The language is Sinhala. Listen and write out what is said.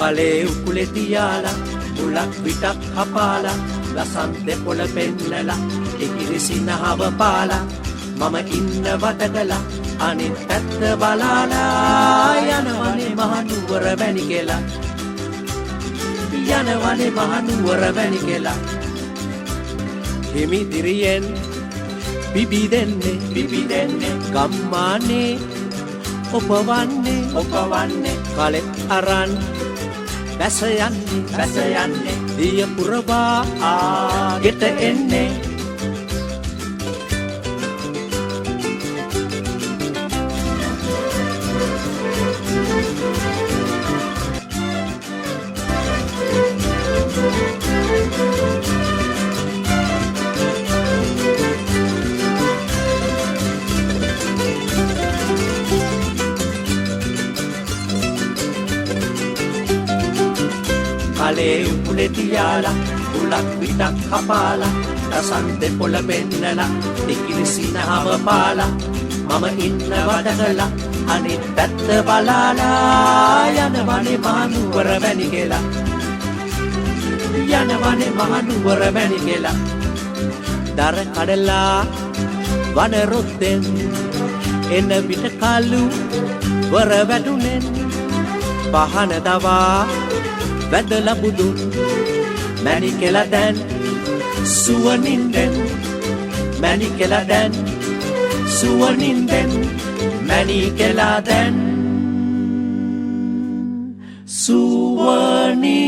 කලේ උකුලේ තියාලා මුලක් විටක් හපාලා ලසන් දෙපොළ පෙන්නලා ඉකිරිසිනහව පාලා මම ඉන්න වටකලා අනිත් පැත්ත බලාලා යනවනේ මහනුවර වැනි කියලා යනවනේ මහනුවර වැනි කියලා හිමිදිරියෙන් බිබි දෙන්නේ ගම්මානේ ඔපවන්නේ කලෙත් අරන් බැස යන්නේ දිය පුරවා ගෙට එන්නේ කලේ උකුලේ තියාලා මුලක් විටක් හපාලා ලසන් දෙපොළ පෙන්නලා ඉකිරිසිනහව පාලා මම ඉන්න වටකලා අනිත් පැත්ත බලාලා යනවනේ මහනුවර වැනි කියලා යනවනේ මහනුවර වැනි කියලා දර කඩලා වන රොත්තෙන් එන විට කලු වර වැටුනෙන් පහන දවා වැදලා බුදුන් මැණි කියලා දැන් සුවනින්දෙන් මැණි කියලා දැන් සුවනින්දෙන් මැණි කියලා දැන් සුවනින්